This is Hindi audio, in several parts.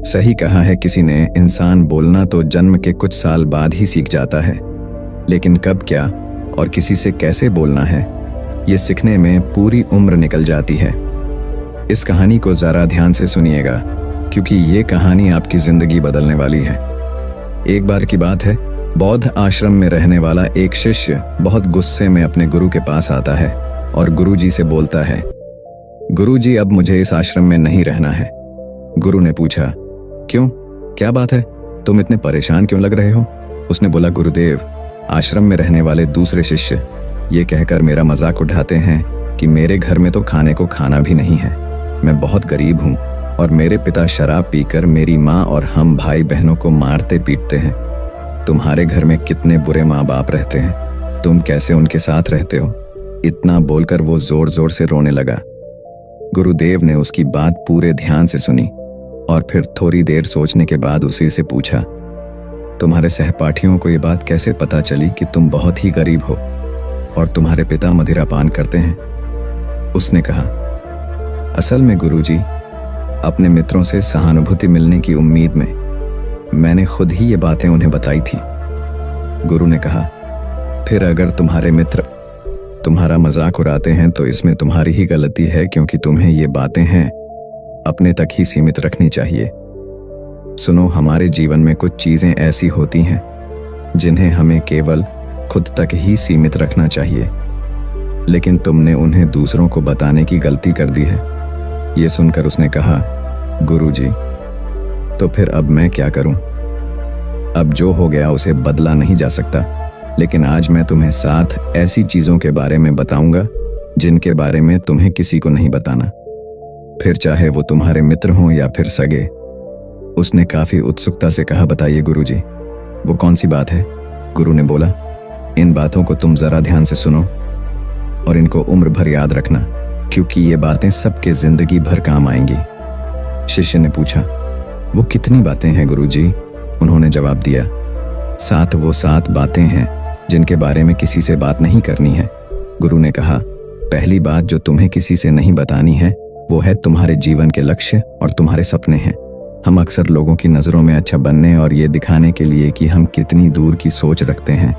सही कहा है किसी ने, इंसान बोलना तो जन्म के कुछ साल बाद ही सीख जाता है, लेकिन कब क्या और किसी से कैसे बोलना है ये सीखने में पूरी उम्र निकल जाती है। इस कहानी को ज़रा ध्यान से सुनिएगा, क्योंकि ये कहानी आपकी ज़िंदगी बदलने वाली है। एक बार की बात है, बौद्ध आश्रम में रहने वाला एक शिष्य बहुत गुस्से में अपने गुरु के पास आता है और गुरुजी से बोलता है, गुरुजी, अब मुझे इस आश्रम में नहीं रहना है। गुरु ने पूछा, क्यों, क्या बात है, तुम इतने परेशान क्यों लग रहे हो? उसने बोला, गुरुदेव, आश्रम में रहने वाले दूसरे शिष्य ये कहकर मेरा मजाक उठाते हैं कि मेरे घर में तो खाने को खाना भी नहीं है। मैं बहुत गरीब हूँ और मेरे पिता शराब पीकर मेरी माँ और हम भाई बहनों को मारते पीटते हैं। तुम्हारे घर में कितने बुरे माँ बाप रहते हैं, तुम कैसे उनके साथ रहते हो? इतना बोलकर वो जोर जोर से रोने लगा। गुरुदेव ने उसकी बात पूरे ध्यान से सुनी और फिर थोड़ी देर सोचने के बाद उसी से पूछा, तुम्हारे सहपाठियों को ये बात कैसे पता चली कि तुम बहुत ही गरीब हो और तुम्हारे पिता मदिरापान करते हैं? उसने कहा, असल में गुरुजी, अपने मित्रों से सहानुभूति मिलने की उम्मीद में मैंने खुद ही ये बातें उन्हें बताई थी। गुरु ने कहा, फिर अगर तुम्हारे मित्र तुम्हारा मजाक उड़ाते हैं तो इसमें तुम्हारी ही गलती है, क्योंकि तुम्हें ये बातें हैं अपने तक ही सीमित रखनी चाहिए। सुनो, हमारे जीवन में कुछ चीजें ऐसी होती हैं जिन्हें हमें केवल खुद तक ही सीमित रखना चाहिए, लेकिन तुमने उन्हें दूसरों को बताने की गलती कर दी है। ये सुनकर उसने कहा, गुरुजी, तो फिर अब मैं क्या करूं? अब जो हो गया उसे बदला नहीं जा सकता, लेकिन आज मैं तुम्हें 7 ऐसी चीजों के बारे में बताऊंगा जिनके बारे में तुम्हें किसी को नहीं बताना, फिर चाहे वो तुम्हारे मित्र हों या फिर सगे। उसने काफी उत्सुकता से कहा, बताइए गुरुजी, वो कौन सी बात है? गुरु ने बोला, इन बातों को तुम जरा ध्यान से सुनो और इनको उम्र भर याद रखना, क्योंकि ये बातें सबके जिंदगी भर काम आएंगी। शिष्य ने पूछा, वो कितनी बातें हैं गुरुजी? उन्होंने जवाब दिया, 7 वो 7 बातें हैं जिनके बारे में किसी से बात नहीं करनी है। गुरु ने कहा, पहली बात जो तुम्हें किसी से नहीं बतानी है वो है तुम्हारे जीवन के लक्ष्य और तुम्हारे सपने हैं। हम अक्सर लोगों की नज़रों में अच्छा बनने और ये दिखाने के लिए कि हम कितनी दूर की सोच रखते हैं,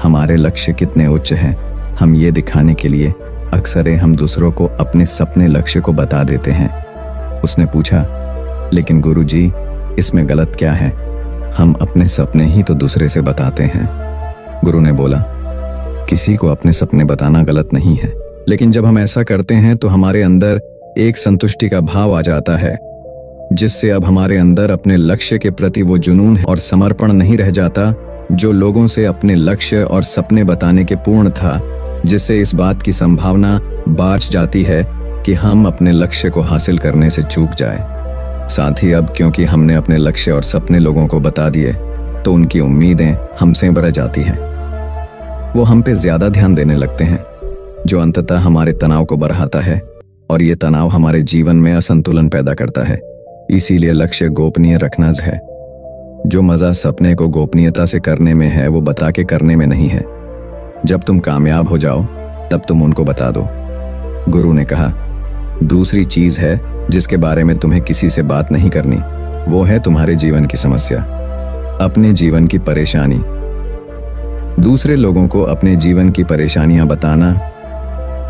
हमारे लक्ष्य कितने उच्च हैं, हम ये दिखाने के लिए अक्सर हम दूसरों को अपने सपने लक्ष्य को बता देते हैं। उसने पूछा, लेकिन गुरुजी, इसमें गलत क्या है? हम अपने सपने ही तो दूसरे से बताते हैं। गुरु ने बोला, किसी को अपने सपने बताना गलत नहीं है, लेकिन जब हम ऐसा करते हैं तो हमारे अंदर एक संतुष्टि का भाव आ जाता है, जिससे अब हमारे अंदर अपने लक्ष्य के प्रति वो जुनून और समर्पण नहीं रह जाता जो लोगों से अपने लक्ष्य और सपने बताने के पूर्ण था, जिससे इस बात की संभावना बाँच जाती है कि हम अपने लक्ष्य को हासिल करने से चूक जाए। साथ ही अब क्योंकि हमने अपने लक्ष्य और सपने लोगों को बता दिए तो उनकी उम्मीदें हमसे बढ़ जाती हैं। वो हम पे ज्यादा ध्यान देने लगते हैं, जो अंततः हमारे तनाव को बढ़ाता है और ये तनाव हमारे जीवन में असंतुलन पैदा करता है। इसीलिए लक्ष्य गोपनीय रखना है। जो मजा सपने को गोपनीयता से करने में है वो बता के करने में नहीं है। जब तुम कामयाब हो जाओ तब तुम उनको बता दो। गुरु ने कहा, दूसरी चीज है जिसके बारे में तुम्हें किसी से बात नहीं करनी, वो है तुम्हारे जीवन की समस्या, अपने जीवन की परेशानी। दूसरे लोगों को अपने जीवन की परेशानियां बताना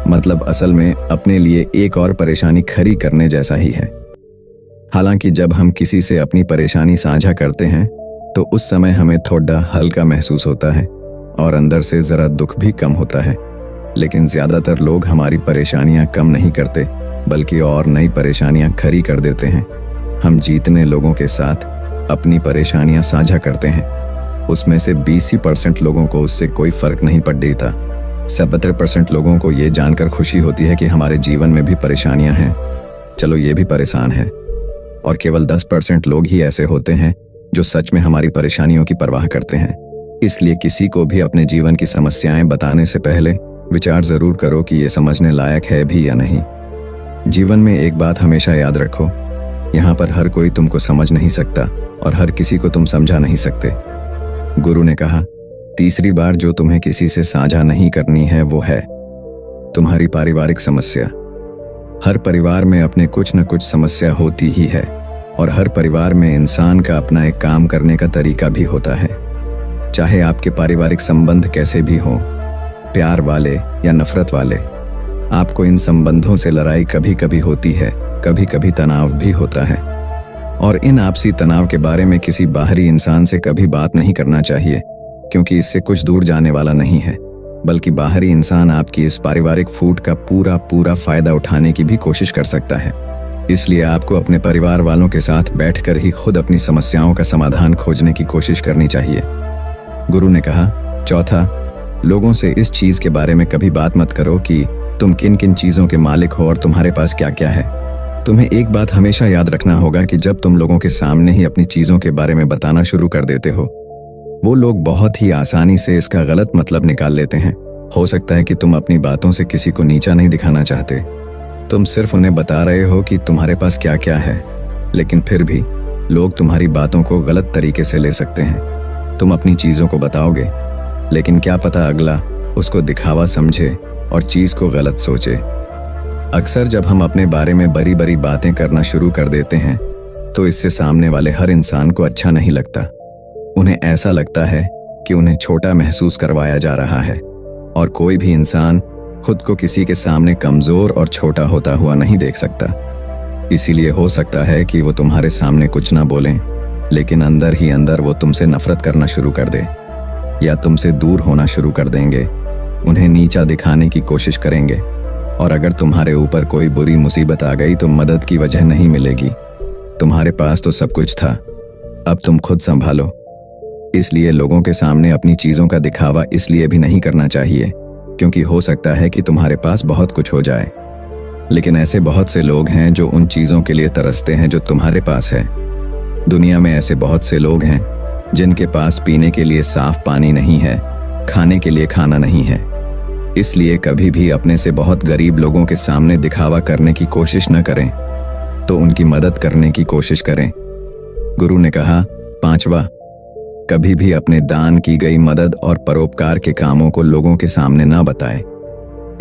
मतलब असल में अपने लिए एक और परेशानी खड़ी करने जैसा ही है। हालांकि जब हम किसी से अपनी परेशानी साझा करते हैं तो उस समय हमें थोड़ा हल्का महसूस होता है और अंदर से जरा दुख भी कम होता है, लेकिन ज्यादातर लोग हमारी परेशानियां कम नहीं करते बल्कि और नई परेशानियां खड़ी कर देते हैं। हम जितने लोगों के साथ अपनी परेशानियां साझा करते हैं उसमें से 20% लोगों को उससे कोई फर्क नहीं पड़ देता। 70% लोगों को ये जानकर खुशी होती है कि हमारे जीवन में भी परेशानियां हैं, चलो ये भी परेशान है, और केवल 10% लोग ही ऐसे होते हैं जो सच में हमारी परेशानियों की परवाह करते हैं। इसलिए किसी को भी अपने जीवन की समस्याएं बताने से पहले विचार जरूर करो कि ये समझने लायक है भी या नहीं। जीवन में एक बात हमेशा याद रखो, यहाँ पर हर कोई तुमको समझ नहीं सकता और हर किसी को तुम समझा नहीं सकते। गुरु ने कहा, तीसरी बार जो तुम्हें किसी से साझा नहीं करनी है वो है तुम्हारी पारिवारिक समस्या। हर परिवार में अपने कुछ न कुछ समस्या होती ही है और हर परिवार में इंसान का अपना एक काम करने का तरीका भी होता है। चाहे आपके पारिवारिक संबंध कैसे भी हों, प्यार वाले या नफरत वाले, आपको इन संबंधों से लड़ाई कभी कभी होती है, कभी कभी तनाव भी होता है। और इन आपसी तनाव के बारे में किसी बाहरी इंसान से कभी बात नहीं करना चाहिए, क्योंकि इससे कुछ दूर जाने वाला नहीं है, बल्कि बाहरी इंसान आपकी इस पारिवारिक फूट का पूरा फायदा उठाने की भी कोशिश कर सकता है। इसलिए आपको अपने परिवार वालों के साथ बैठकर ही खुद अपनी समस्याओं का समाधान खोजने की कोशिश करनी चाहिए। गुरु ने कहा, चौथा, लोगों से इस चीज के बारे में कभी बात मत करो कि तुम किन किन चीजों के मालिक हो और तुम्हारे पास क्या क्या है। तुम्हें एक बात हमेशा याद रखना होगा कि जब तुम लोगों के सामने ही अपनी चीजों के बारे में बताना शुरू कर देते हो, वो लोग बहुत ही आसानी से इसका गलत मतलब निकाल लेते हैं। हो सकता है कि तुम अपनी बातों से किसी को नीचा नहीं दिखाना चाहते, तुम सिर्फ उन्हें बता रहे हो कि तुम्हारे पास क्या क्या है, लेकिन फिर भी लोग तुम्हारी बातों को गलत तरीके से ले सकते हैं। तुम अपनी चीजों को बताओगे, लेकिन क्या पता अगला उसको दिखावा समझे और चीज को गलत सोचे। अक्सर जब हम अपने बारे में बड़ी बड़ी बातें करना शुरू कर देते हैं, तो इससे सामने वाले हर इंसान को अच्छा नहीं लगता। उन्हें ऐसा लगता है कि उन्हें छोटा महसूस करवाया जा रहा है, और कोई भी इंसान खुद को किसी के सामने कमजोर और छोटा होता हुआ नहीं देख सकता। इसीलिए हो सकता है कि वो तुम्हारे सामने कुछ ना बोलें, लेकिन अंदर ही अंदर वो तुमसे नफरत करना शुरू कर दे, या तुमसे दूर होना शुरू कर देंगे, उन्हें नीचा दिखाने की कोशिश करेंगे। और अगर तुम्हारे ऊपर कोई बुरी मुसीबत आ गई तो मदद की वजह नहीं मिलेगी। तुम्हारे पास तो सब कुछ था, अब तुम खुद संभालो। इसलिए लोगों के सामने अपनी चीजों का दिखावा इसलिए भी नहीं करना चाहिए क्योंकि हो सकता है कि तुम्हारे पास बहुत कुछ हो जाए, लेकिन ऐसे बहुत से लोग हैं जो उन चीजों के लिए तरसते हैं जो तुम्हारे पास है। दुनिया में ऐसे बहुत से लोग हैं जिनके पास पीने के लिए साफ पानी नहीं है, खाने के लिए खाना नहीं है। इसलिए कभी भी अपने से बहुत गरीब लोगों के सामने दिखावा करने की कोशिश न करें, तो उनकी मदद करने की कोशिश करें। गुरु ने कहा, पांचवा, कभी भी अपने दान की गई मदद और परोपकार के कामों को लोगों के सामने ना बताएं।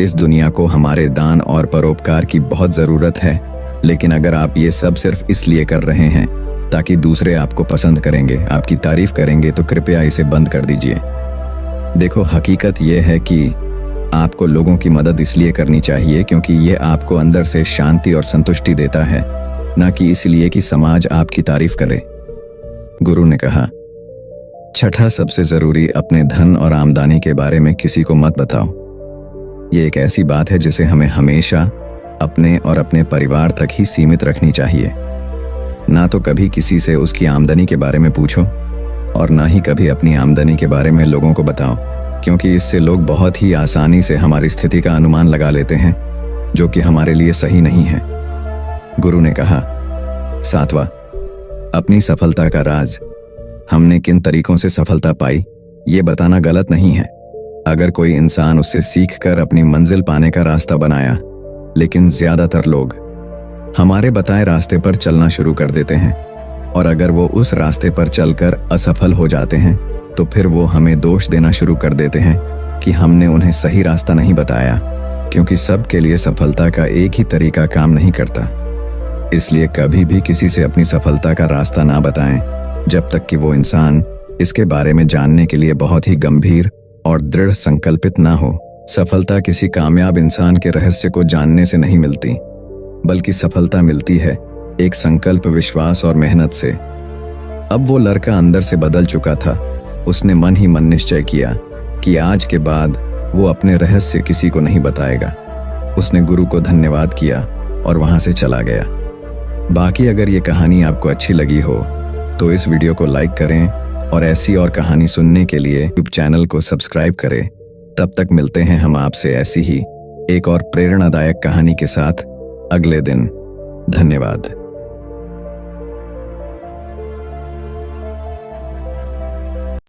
इस दुनिया को हमारे दान और परोपकार की बहुत जरूरत है, लेकिन अगर आप ये सब सिर्फ इसलिए कर रहे हैं ताकि दूसरे आपको पसंद करेंगे, आपकी तारीफ करेंगे, तो कृपया इसे बंद कर दीजिए। देखो, हकीकत यह है कि आपको लोगों की मदद इसलिए करनी चाहिए क्योंकि ये आपको अंदर से शांति और संतुष्टि देता है, ना कि इसलिए कि समाज आपकी तारीफ करे। गुरु ने कहा, छठा सबसे जरूरी, अपने धन और आमदनी के बारे में किसी को मत बताओ। ये एक ऐसी बात है जिसे हमें हमेशा अपने और अपने परिवार तक ही सीमित रखनी चाहिए। ना तो कभी किसी से उसकी आमदनी के बारे में पूछो और ना ही कभी अपनी आमदनी के बारे में लोगों को बताओ, क्योंकि इससे लोग बहुत ही आसानी से हमारी स्थिति का अनुमान लगा लेते हैं, जो कि हमारे लिए सही नहीं है। गुरु ने कहा, सातवां, अपनी सफलता का राज, हमने किन तरीकों से सफलता पाई ये बताना गलत नहीं है। अगर कोई इंसान उससे सीखकर अपनी मंजिल पाने का रास्ता बनाया, लेकिन ज्यादातर लोग हमारे बताए रास्ते पर चलना शुरू कर देते हैं, और अगर वो उस रास्ते पर चलकर असफल हो जाते हैं तो फिर वो हमें दोष देना शुरू कर देते हैं कि हमने उन्हें सही रास्ता नहीं बताया, क्योंकि सबके लिए सफलता का एक ही तरीका काम नहीं करता। इसलिए कभी भी किसी से अपनी सफलता का रास्ता ना बताएं जब तक कि वो इंसान इसके बारे में जानने के लिए बहुत ही गंभीर और दृढ़ संकल्पित ना हो। सफलता किसी कामयाब इंसान के रहस्य को जानने से नहीं मिलती, बल्कि सफलता मिलती है एक संकल्प, विश्वास और मेहनत से। अब वो लड़का अंदर से बदल चुका था। उसने मन ही मन निश्चय किया कि आज के बाद वो अपने रहस्य किसी को नहीं बताएगा। उसने गुरु को धन्यवाद किया और वहां से चला गया। बाकी अगर ये कहानी आपको अच्छी लगी हो तो इस वीडियो को लाइक करें और ऐसी और कहानी सुनने के लिए यूट्यूब चैनल को सब्सक्राइब करें। तब तक मिलते हैं हम आपसे ऐसी ही एक और प्रेरणादायक कहानी के साथ अगले दिन। धन्यवाद।